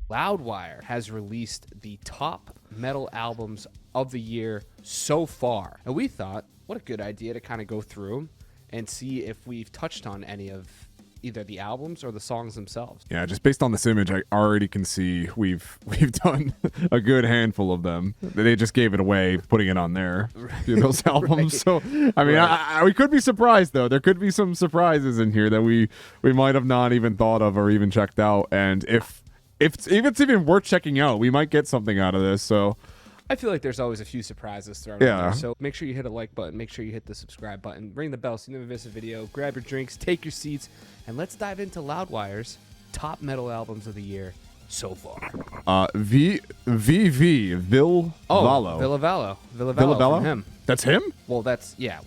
Loudwire has released the top metal albums of the year so far. And we thought, what a good idea to kind of go through and see if we've touched on any of either the albums or the songs themselves. Yeah, just based on this image, I already can see we've done a good handful of them. They just gave it away, putting it on there, those albums. Right. So, I mean, we could be surprised, though. There could be some surprises in here that we might have not even thought of or even checked out. And if it's even worth checking out, we might get something out of this. So I feel like there's always a few surprises thrown in Yeah. there. So make sure you hit a like button. Make sure you hit the subscribe button. Ring the bell so you never miss a video. Grab your drinks. Take your seats. And let's dive into Loudwire's top metal albums of the year so far. Villavallo. Villavallo from him. That's him? That's the guy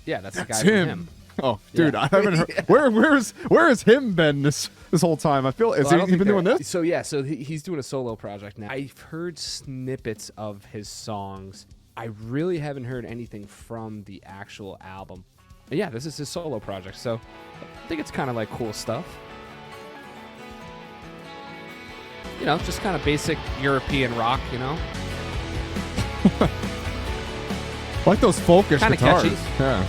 That's from him. him. Oh, dude, Yeah. I haven't heard. Where has him been this whole time? I feel Well, I don't he think been doing they're- this? So he's doing a solo project now. I've heard snippets of his songs. I really haven't heard anything from the actual album. And yeah, this is his solo project, so I think it's kind of like cool stuff. You know, just kind of basic European rock, you know? I like those folkish Kinda guitars. catchy. Yeah.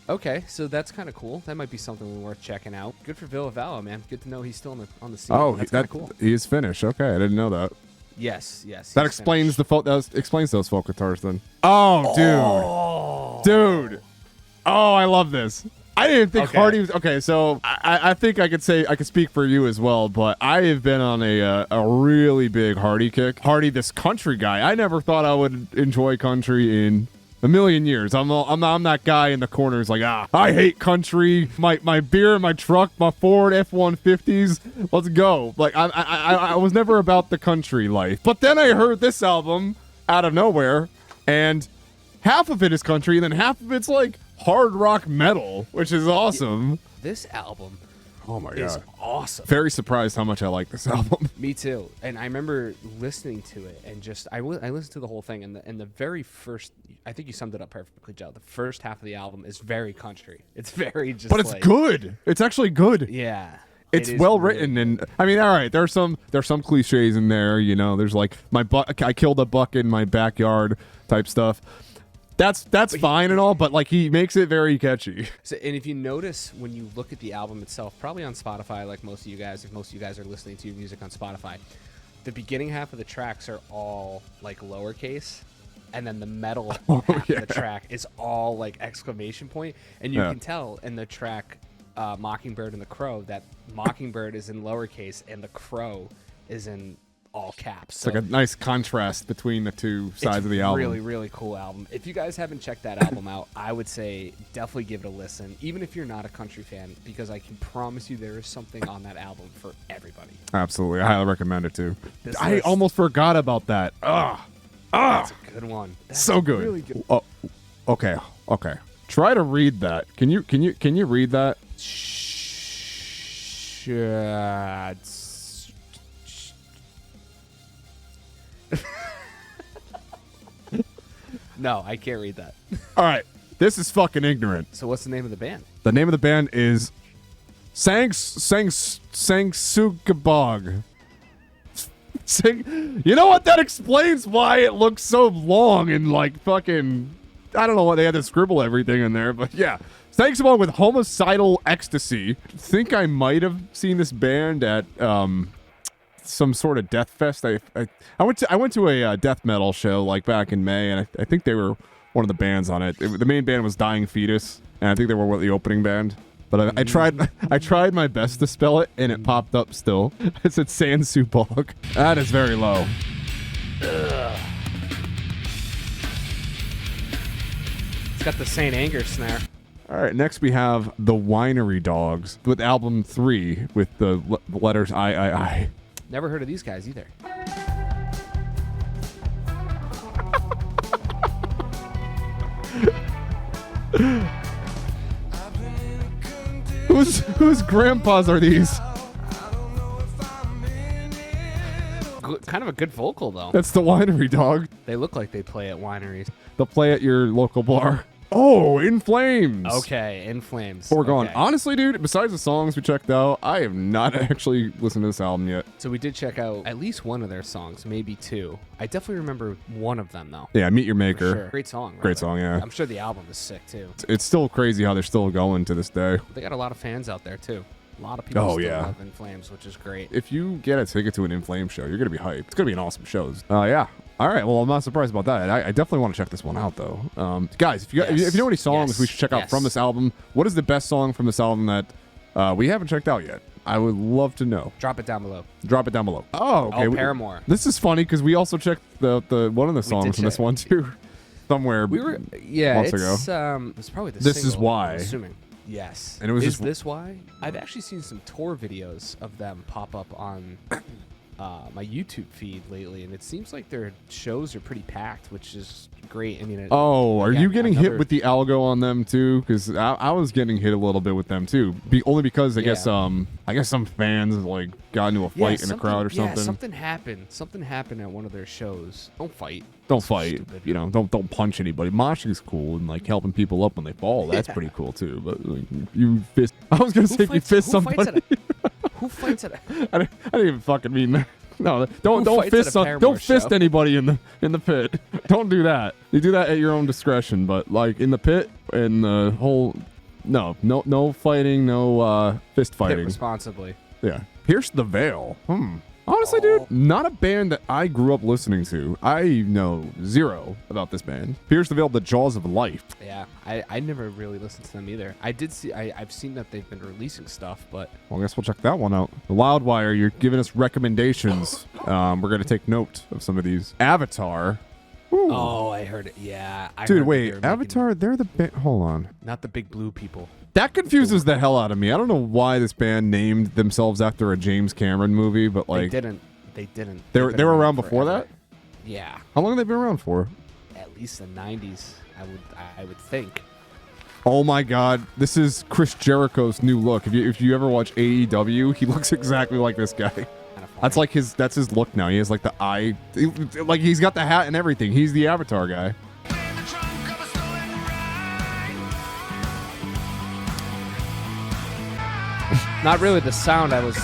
Okay, so that's kind of cool. That might be something worth checking out. Good for Villavallo, man. Good to know he's still on the scene. Oh, that's kind of cool. he is Finnish. Okay, I didn't know that. Yes. That he's explains Finnish. explains those folk guitars then. Oh, dude. Oh, I love this. I didn't think Okay. Hardy was okay. So I think I could speak for you as well. But I have been on a really big Hardy kick. Hardy, this country guy. I never thought I would enjoy country in a million years. I'm that guy in the corners like, I hate country. My beer, my truck, my Ford F-150s. Let's go. Like I was never about the country life. But then I heard this album out of nowhere, and half of it is country, and then half of it's like hard rock metal, which is awesome. This album Oh my is god. awesome. Very surprised how much I like this album. Me too. And I remember listening to it and just I listened to the whole thing, and the very first, I think you summed it up perfectly, Joe. The first half of the album is very country. It's very just But it's good. It's actually good. Yeah. It's it is well really written, good. and I mean, all right. There's some cliches in there. You know, there's like I killed a buck in my backyard type stuff. That's fine and all, but like he makes it very catchy. So, and if you notice when you look at the album itself, probably on Spotify, like most of you guys, if most of you guys are listening to your music on Spotify, the beginning half of the tracks are all like lowercase, and then the metal half of the track is all like exclamation point, and you can tell in the track Mockingbird and the Crow that Mockingbird is in lowercase and the Crow is in all caps. It's like a nice contrast between the two sides of the album. Really, really cool album. If you guys haven't checked that album out, I would say definitely give it a listen, even if you're not a country fan, because I can promise you there is something on that album for everybody. Absolutely, I highly recommend it too. This I list- almost forgot about that. That's a good one. That's So good. Really good. Oh, okay. Try to read that. Can you read that? No, I can't read that. All right, this is fucking ignorant. So what's the name of the band? The name of the band is Sangsukabog. You know what? That explains why it looks so long and like fucking. I don't know why they had to scribble everything in there, but yeah. Sangsukabog with Homicidal Ecstasy. Think I might have seen this band at some sort of death fest. I went to a death metal show like back in May, and I think they were one of the bands on it. The main band was Dying Fetus, and I think they were the opening band. But I tried my best to spell it, and it popped up still. It said Sansupog. That is very low. It's got the Saint Anger snare. All right, next we have the Winery Dogs with album 3 with the letters I. Never heard of these guys either. Whose grandpas are these? Kind of a good vocal though. That's the Winery Dog. They look like they play at wineries. They'll play at your local bar. Oh, In Flames. Okay, In Flames. Foregone. Okay. Honestly, dude, besides the songs we checked out, I have not actually listened to this album yet. So we did check out at least one of their songs, maybe two. I definitely remember one of them, though. Yeah, Meet Your For Maker. sure. Great song. Great song, yeah. I'm sure the album is sick, too. It's still crazy how they're still going to this day. They got a lot of fans out there, too. A lot of people Oh, still yeah. love In Flames, which is great. If you get a ticket to an In Flames show, you're going to be hyped. It's going to be an awesome show. Yeah. All right. Well, I'm not surprised about that. I definitely want to check this one out, though. Guys, if you know any songs we should check out from this album, what is the best song from this album that we haven't checked out yet? I would love to know. Drop it down below. Drop it down below. Oh, okay. Paramore. This is funny because we also checked the one of the songs from this one too, somewhere. We were months ago. It's probably the This single, Is Why. I'm assuming. Yes. And it was Is just- this why? I've actually seen some tour videos of them pop up on my YouTube feed lately, and it seems like their shows are pretty packed, which is great. I mean, Are again, you getting hit another- with the algo on them too? Because I was getting hit a little bit with them too. Only because I guess some fans like got into a fight in a crowd or something. Yeah, something happened. Something happened at one of their shows. Don't fight. Don't So fight. stupid. You know, don't punch anybody. Moshing's cool and like helping people up when they fall. That's pretty cool too. But like, you fist. I was gonna say if you fist somebody. Who fights at a I didn't even fucking mean that. No, don't fights at a fist Paramore don't fist show? anybody in the pit. Don't do that. You do that at your own discretion. But like in the pit and the whole, no fighting, no fist hit fighting. responsibly? Yeah, Pierce the Veil. Honestly, dude, not a band that I grew up listening to. I know zero about this band. Pierce the Veil, The Jaws of Life. Yeah, I never really listened to them either. I did see. I've seen that they've been releasing stuff, but Well, I guess we'll check that one out. The Loudwire, you're giving us recommendations. We're gonna take note of some of these. Avatar. Ooh. oh, I heard it. Yeah, I Dude, heard that wait, they were making- Avatar, they're the band. Hold on. not the big blue people. That confuses the hell out of me. I don't know why this band named themselves after a James Cameron movie, but like They didn't. They didn't. they They've were been they were around before forever. that? Yeah, How long have they been around for? at least the '90s. I would think. Oh my god, this is Chris Jericho's new look. If you ever watch AEW, he looks exactly like this guy. Kinda That's funny. like that's his look now. He has like the eye, like he's got the hat and everything. He's the Avatar guy. Not really the sound I was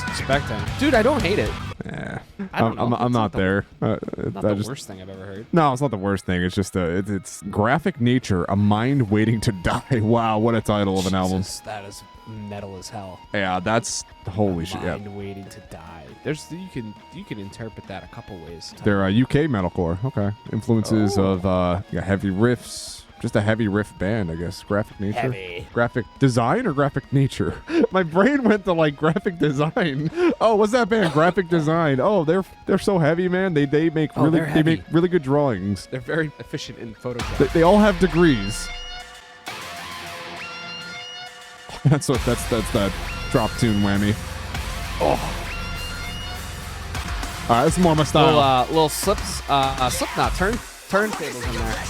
expecting. Dude, I don't hate it. Yeah, I don't know. I'm It's not not there. Not I the worst thing I've ever heard. No, it's not the worst thing. It's just it's graphic nature, a mind waiting to die. Wow, what a title of an album. Jesus, that is metal as hell. Yeah, that's holy shit. Yeah, Mind waiting to die. There's you can interpret that a couple ways. they're UK metalcore. Okay, influences of heavy riffs. Just a heavy riff band, I guess. Graphic nature. Heavy. Graphic design or graphic nature? My brain went to like graphic design. Oh, what's that band? Graphic design. Oh, they're so heavy, man. They make Oh, really they're they make heavy. really good drawings. They're very efficient in Photoshop. They all have degrees. That's that drop tune whammy. Oh. All right, this is more my style. Little Slipknot turntables in there.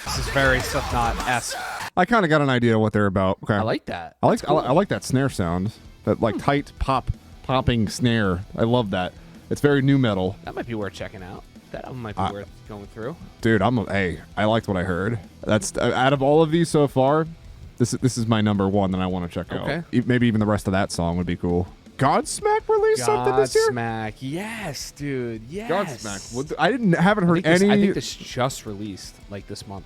This is very Slipknot-esque. I kind of got an idea of what they're about. Okay. I like that. I like That's cool. I like that snare sound. That like tight popping snare. I love that. It's very new metal. That might be worth checking out. That album might be worth going through. Dude, I liked what I heard. That's out of all of these so far, this is my number one that I want to check out. Okay. Maybe even the rest of that song would be cool. Godsmack released something this year? Godsmack. Yes, dude. Yes. Godsmack. haven't heard I any. think this just released like this month.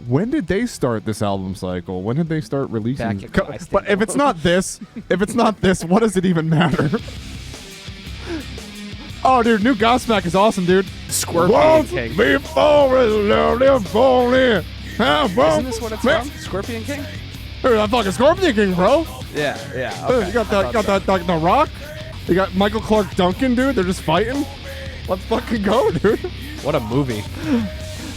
When did they start this album cycle? When did they start releasing? Back at my But if it's not this, what does it even matter? Oh, dude, new Godsmack is awesome, dude. Scorpion King. Before it's lovely falling. Isn't this what it's from? Scorpion King? Dude, I'm fucking Scorpion King, bro. Yeah, yeah. Dude, Okay. you got I thought so. the Rock. You got Michael Clark Duncan, dude. They're just fighting. Let's fucking go, dude. What a movie.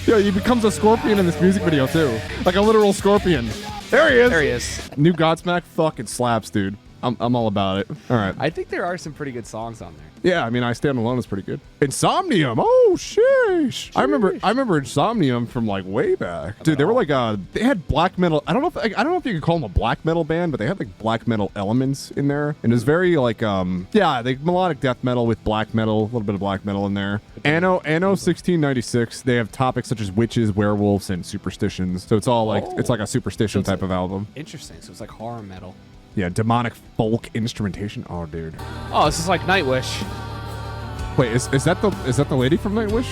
Yeah, he becomes a scorpion in this music video too, like a literal scorpion. There he is. There he is. New Godsmack fucking slaps, dude. I'm all about it. All right. I think there are some pretty good songs on there. Yeah, I mean, I Stand Alone is pretty good. Insomnium. Oh, sheesh. I remember Insomnium from like way back. Dude, they were like they had black metal. I don't know if you could call them a black metal band, but they had like black metal elements in there. And it was very like melodic death metal with black metal, a little bit of black metal in there. Anno 1696, they have topics such as witches, werewolves, and superstitions. So it's all like it's like a superstition type of album. Interesting. So it's like horror metal. Yeah, demonic folk instrumentation. Oh, dude. Oh, this is like Nightwish. Wait, is that the lady from Nightwish?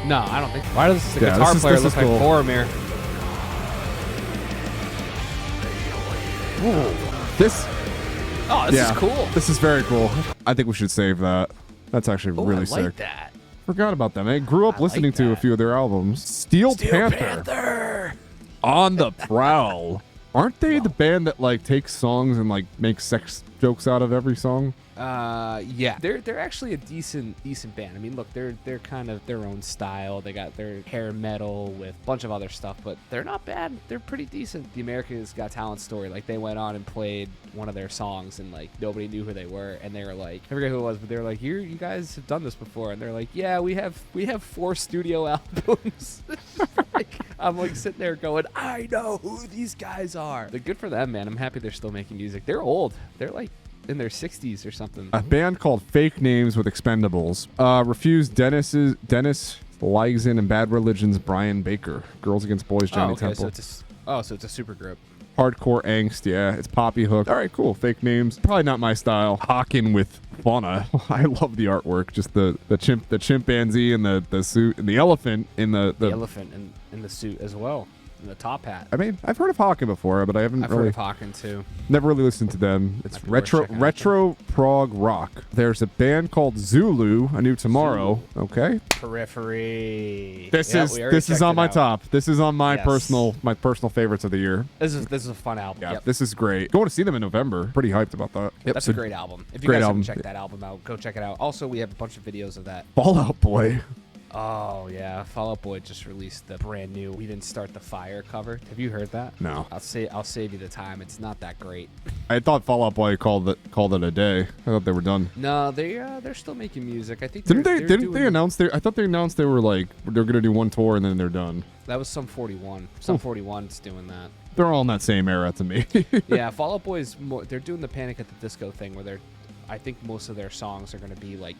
No, I don't think. Why does the guitar player look like Boromir? This is cool. This is very cool. I think we should save that. That's actually really sick. I like that. Forgot about them. I grew up listening to a few of their albums. Steel Panther. On the Prowl. Aren't they the band that like takes songs and like makes sex jokes out of every song? Yeah, they're actually a decent band. I mean, look, they're kind of their own style. They got their hair metal with a bunch of other stuff, but they're not bad. They're pretty decent. The America's Got Talent story, like they went on and played one of their songs, and like nobody knew who they were, and they were like, I forget who it was, but they were like, "Here, you guys have done this before," and they're like, "Yeah, we have 4 studio albums." I'm like sitting there going, I know who these guys are. They're good for them, man. I'm happy they're still making music. They're old. They're like in their 60s or something. A band called Fake Names with Expendables. Refused Dennis Ligzen and Bad Religion's Brian Baker. Girls Against Boys, Johnny Temple. So it's a super group. Hardcore angst, yeah. It's poppy hook. All right, cool. Fake Names. Probably not my style. Hawking with Fauna. I love the artwork. Just the chimpanzee and the suit and the elephant in the elephant in the suit as well. And the top hat. I mean, I've heard of Hawking before, but I've heard of Hawking too. Never really listened to them. It's retro prog rock. There's a band called Zulu, A New Tomorrow. Zulu. Okay. Periphery. This is on my top. This is on my personal favorites of the year. This is a fun album. Yeah, This is great. Going to see them in November. Pretty hyped about that. Yep. That's a great album. If you guys haven't checked that album out, go check it out. Also, we have a bunch of videos of that. Fall Out Boy. Oh, yeah. Fall Out Boy just released the brand new We Didn't Start the Fire cover. Have you heard that? No. I'll save you the time. It's not that great. I thought Fall Out Boy called it a day. I thought they were done. No, they're still making music. I think didn't they announce I thought they announced they were like they're going to do one tour and then they're done. That was Sum 41. Sum 41's doing that. They're all in that same era to me. Yeah, Fall Out Boy they're doing the Panic at the Disco thing where I think most of their songs are going to be like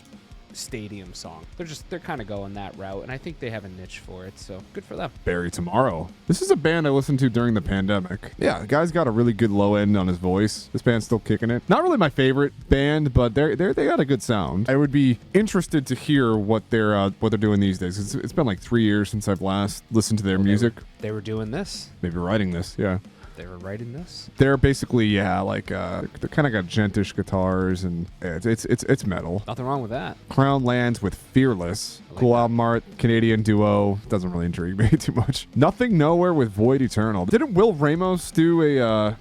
stadium song. They're kind of going that route, and I think they have a niche for it, so good for them. Barry Tomorrow. This is a band I listened to during the pandemic. Yeah, the guy's got a really good low end on his voice. This band's still kicking it. Not really my favorite band, but they got a good sound. I would be interested to hear what they're doing these days. It's been like 3 years since I've last listened to their music. They were doing this. Maybe writing this, yeah. They were writing this. They're basically they're kind of got gentish guitars and it's metal. Nothing wrong with that. Crown Lands with Fearless, cool album art, Canadian duo. Doesn't really intrigue me too much. Nothing Nowhere with Void Eternal. Didn't Will Ramos do a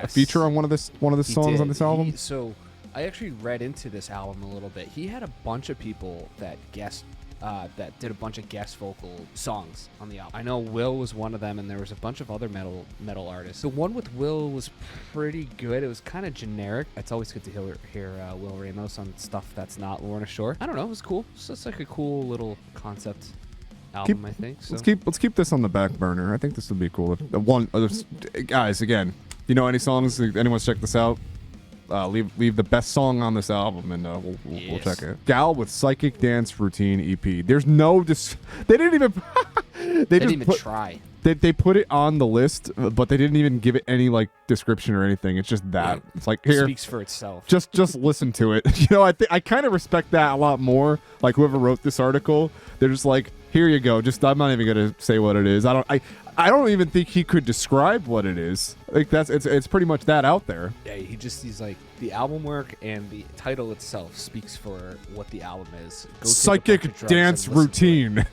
feature on one of the songs on this album? So I actually read into this album a little bit. He had a bunch of people that that did a bunch of guest vocal songs on the album. I know Will was one of them, and there was a bunch of other metal artists. The one with Will was pretty good. It was kind of generic. It's always good to hear Will Ramos on stuff that's not Lorna Shore. I don't know. It was cool. So it's like a cool little concept album, I think. So. Let's keep this on the back burner. I think this would be cool. Guys, again, you know any songs? Anyone's check this out? Leave the best song on this album, and we'll check it. Gal with Psychic Dance Routine EP. There's no they didn't even they didn't even try. They put it on the list, but they didn't even give it any like description or anything. It's just that. It's like here. It speaks for itself. Just listen to it. You know, I kind of respect that a lot more. Like whoever wrote this article, they're just like, here you go. I'm not even gonna say what it is. I don't even think he could describe what it is. Like it's pretty much that out there. Yeah, he's like the album work and the title itself speaks for what the album is. Psychic Dance Routine.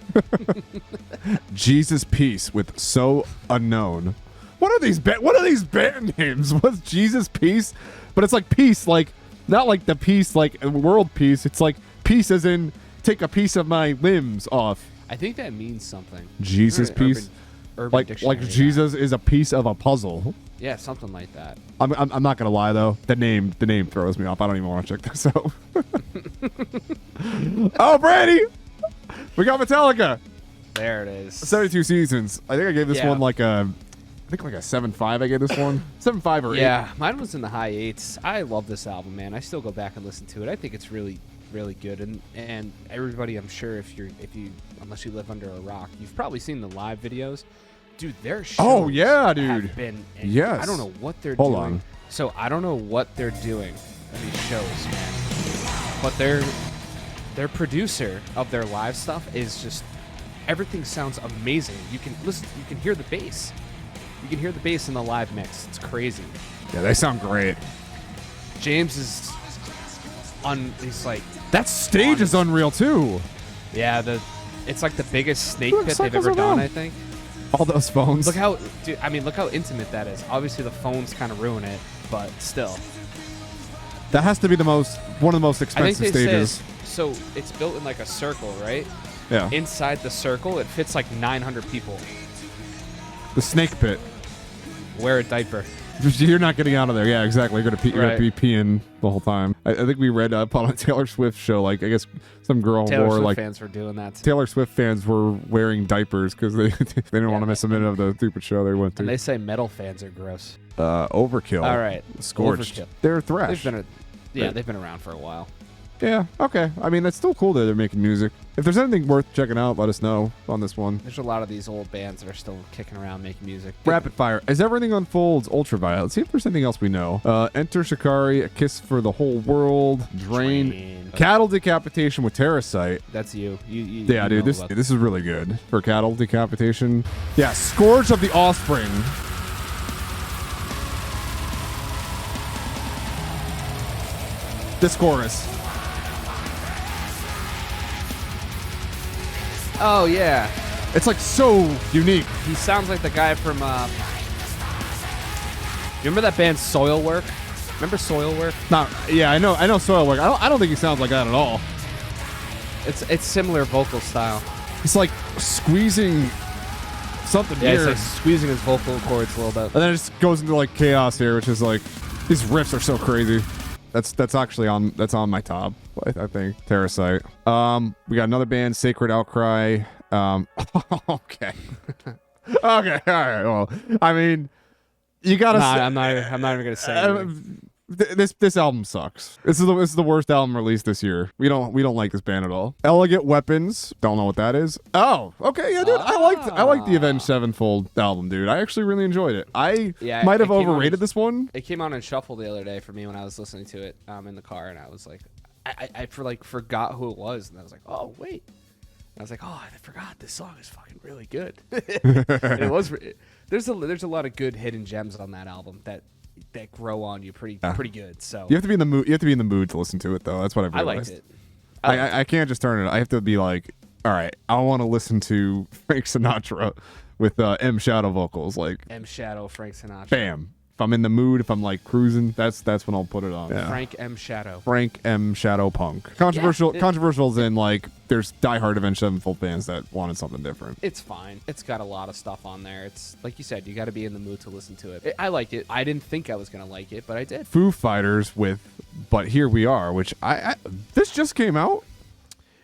Jesus Peace with So Unknown. What are these band names? What's Jesus Peace? But it's like peace, like not like the peace, like world peace. It's like peace as in take a piece of my limbs off. I think that means something. Jesus Peace. Urban Dictionary. Like Jesus is a piece of a puzzle. Yeah, something like that. I'm not gonna lie though. The name throws me off. I don't even want to check this out. Oh, Brady, we got Metallica. There it is. 72 seasons. I think I gave this one like a 7.5. I gave this one 7.5 or 8. Yeah, mine was in the high 8s. I love this album, man. I still go back and listen to it. I think it's really, really good. And everybody, I'm sure if you unless you live under a rock, you've probably seen the live videos. Dude, their shows have been, yes. I don't know what they're Hold doing. on. So I don't know what they're doing in these shows, man. But their producer of their live stuff is just, everything sounds amazing. You can listen, you can hear the bass. You can hear the bass in the live mix. It's crazy. Yeah, they sound great. James is he's like, That stage is unreal too. yeah, it's like the biggest snake Look, pit they've cycles ever done, around. I think. All those phones. Look how intimate that is. Obviously the phones kind of ruin it, but still. That has to be one of the most I think expensive they stages. said, so it's built in like a circle, right? Yeah. Inside the circle, it fits like 900 people. The snake pit. Wear a diaper. You're not getting out of there. Yeah, exactly. You're gonna be peeing the whole time. I think we read up on a Taylor Swift show. Like, I guess some girl Taylor wore Swift like fans were doing that. Taylor Swift fans were wearing diapers because they didn't want to miss a minute of the stupid show they went to. And they say metal fans are gross. Overkill. All right. Scorched. Overkill. They're thrash. They've been around for a while. Yeah, okay. I mean, that's still cool that they're making music. If there's anything worth checking out, let us know on this one. There's a lot of these old bands that are still kicking around making music. Rapid fire. As everything unfolds, Ultraviolet. Let's see if there's anything else we know. Enter Shikari, A Kiss for the Whole World, Drain. Cattle Decapitation with Terracite. That's you. Yeah, dude, this is really good for Cattle Decapitation. Yeah, Scourge of the Offspring. This chorus. Oh, yeah. It's like so unique. He sounds like the guy from, you remember that band Soilwork? Remember Soilwork? Yeah, I know Soilwork. I don't think he sounds like that at all. It's similar vocal style. It's like squeezing something Yeah, here. it's like squeezing his vocal cords a little bit. And then it just goes into like chaos here, which is like, these riffs are so crazy. That's actually on my top, I think. Terracite. We got another band, Sacred Outcry. Okay. Okay, all right. Well, I mean, you gotta. I'm not even gonna say anything. This album sucks. This is the worst album released this year. We don't like this band at all. Elegant Weapons. Don't know what that is. Oh, okay, yeah, dude. I liked the Avenged Sevenfold album, dude. I actually really enjoyed it. I might have overrated this one. It came on in shuffle the other day for me when I was listening to it in the car, and I was like, I forgot who it was, and I was like, oh wait. And I was like, oh, I forgot this song is fucking really good. And it was. There's a lot of good hidden gems on that album that grow on you pretty good. So you have to be in the mood. You have to be in the mood to listen to it, though. That's what I've realized. I liked it. I can't just turn it. I have to be like, all right, I want to listen to Frank Sinatra with M Shadow vocals, like M Shadow, Frank Sinatra. Bam. If I'm in the mood, if I'm like cruising, that's when I'll put it on. Yeah. Frank M Shadow. Frank M Shadow Punk. Controversial. Controversial in like there's diehard Avenged Sevenfold fans that wanted something different. It's fine. It's got a lot of stuff on there. It's like you said, you got to be in the mood to listen to it. I like it. I didn't think I was gonna like it, but I did. Foo Fighters with But Here We Are, which this just came out.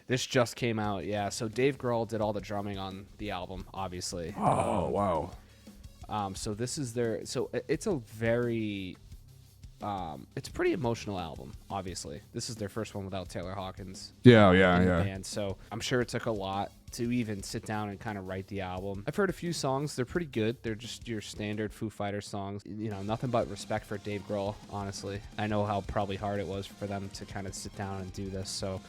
This just came out, yeah. So Dave Grohl did all the drumming on the album, obviously. Oh wow. So this is their. So it's a very. It's a pretty emotional album. Obviously, this is their first one without Taylor Hawkins. Yeah. Band, so I'm sure it took a lot to even sit down and kind of write the album. I've heard a few songs. They're pretty good. They're just your standard Foo Fighters songs. You know, nothing but respect for Dave Grohl. Honestly, I know how probably hard it was for them to kind of sit down and do this. So.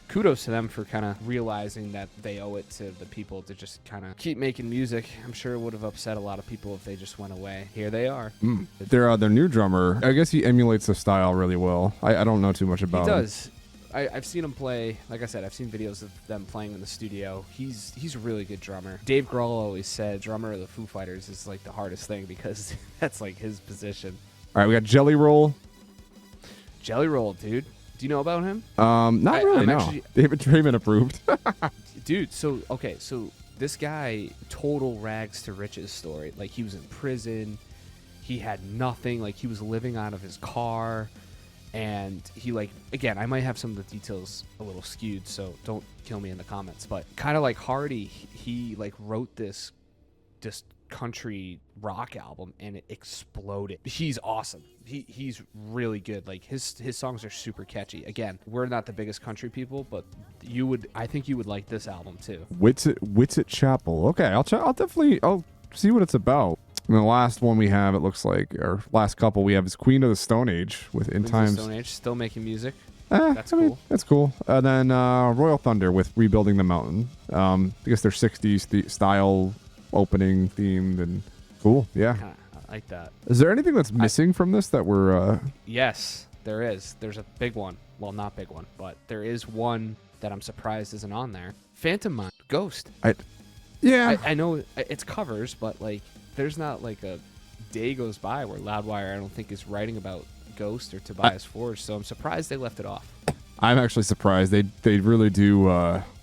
Kudos to them for kind of realizing that they owe it to the people to just kind of keep making music. I'm sure it would have upset a lot of people if they just went away. Here they are. Their new drummer, I guess he emulates the style really well. I don't know too much about him. He does. I've seen him play. Like I said, I've seen videos of them playing in the studio. He's a really good drummer. Dave Grohl always said drummer of the Foo Fighters is like the hardest thing because that's like his position. All right, we got Jelly Roll. Jelly Roll, dude. Do you know about him? Not really, no. Actually, David Draymond approved. dude, so this guy, total rags to riches story. Like, he was in prison, he had nothing, like he was living out of his car, and he, like, again, I might have some of the details a little skewed, so don't kill me in the comments, but kind of like Hardy, he like wrote this country rock album and it exploded. He's awesome. He's really good. Like, his songs are super catchy. Again, we're not the biggest country people, but I think you would like this album too. Witsit Chapel. Okay, I'll see what it's about. And the last one we have, it looks like, or last couple we have, is Queen of the Stone Age with In Times. Stone Age, still making music. That's cool. That's cool. And then Royal Thunder with Rebuilding the Mountain. I guess they're 60s style opening themed and cool. Yeah. I like that. Is there anything that's missing from this that we're... Yes, there is. There's a big one. Well, not big one, but there is one that I'm surprised isn't on there. Phantom Mind, Ghost. Yeah. I know it's covers, but like there's not like a day goes by where Loudwire, I don't think, is writing about Ghost or Tobias Forge, so I'm surprised they left it off. I'm actually surprised. They really do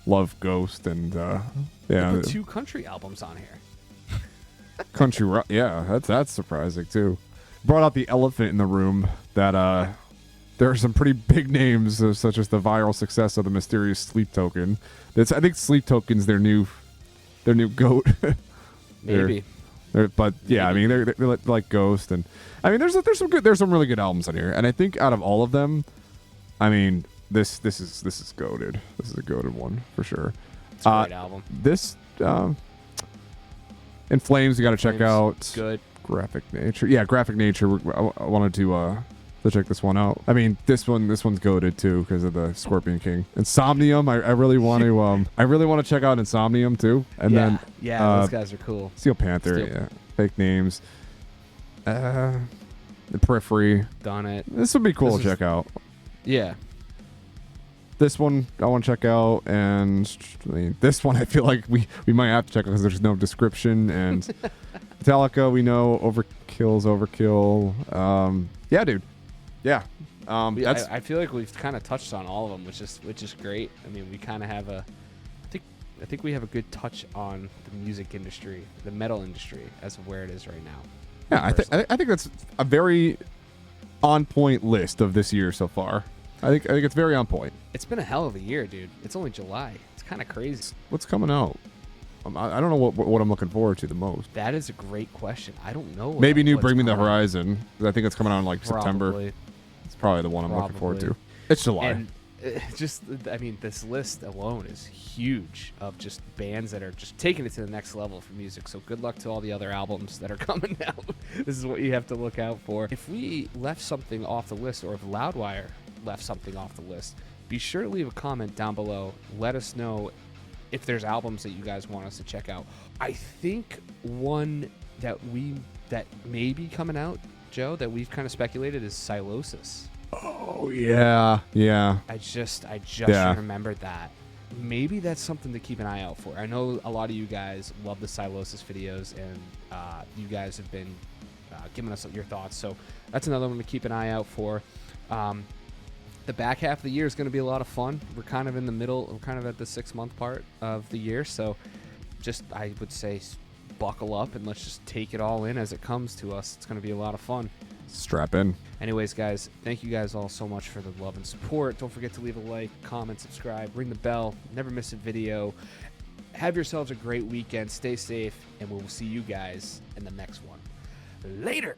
love Ghost, and yeah. They put 2 country albums on here. Country rock, yeah, that's surprising too. Brought out the elephant in the room that there are some pretty big names, such as the viral success of the mysterious Sleep Token. I think Sleep Token's their new goat. Maybe. But yeah, I mean they're like Ghost, and I mean there's some really good albums on here, and I think out of all of them, I mean this is goated. This is a goated one for sure. It's a great album. This In Flames, you got to check out. Good. Graphic Nature. Yeah, Graphic Nature. I wanted to check this one out. I mean, this one's goated too because of the Scorpion King. Insomnium. I really want to check out Insomnium too. And then those guys are cool. Steel Panther. Yeah. Fake Names. The Periphery. Done it. This would be cool to check out. Yeah. This one I want to check out, and I mean, this one I feel like we might have to check out because there's no description. And Metallica, we know Overkill's Overkill. Yeah, dude. Yeah. I feel like we've kind of touched on all of them, which is great. I mean, we kind of have I think we have a good touch on the music industry, the metal industry, as of where it is right now. Yeah, I think that's a very on point list of this year so far. I think it's very on point. It's been a hell of a year, dude. It's only July. It's kind of crazy. What's coming out? I don't know what I'm looking forward to the most. That is a great question. I don't know. Maybe new Bring Me the Horizon. I think it's coming out in like September. Probably. It's probably the one I'm looking forward to. It's July. And I mean, this list alone is huge of just bands that are just taking it to the next level for music. So good luck to all the other albums that are coming out. This is what you have to look out for. If we left something off the list, or if Loudwire left something off the list, be sure to leave a comment down below. Let us know if there's albums that you guys want us to check out. I think one that may be coming out, Joe, that we've kind of speculated is Silosis. Oh yeah. I just remembered that. Maybe that's something to keep an eye out for. I know a lot of you guys love the Silosis videos, and you guys have been giving us your thoughts. So that's another one to keep an eye out for. The back half of the year is going to be a lot of fun. We're kind of in the middle. We're kind of at the 6-month part of the year. So I would say buckle up and let's just take it all in as it comes to us. It's going to be a lot of fun. Strap in. Anyways, guys, thank you guys all so much for the love and support. Don't forget to leave a like, comment, subscribe, ring the bell. Never miss a video. Have yourselves a great weekend. Stay safe, and we'll see you guys in the next one. Later.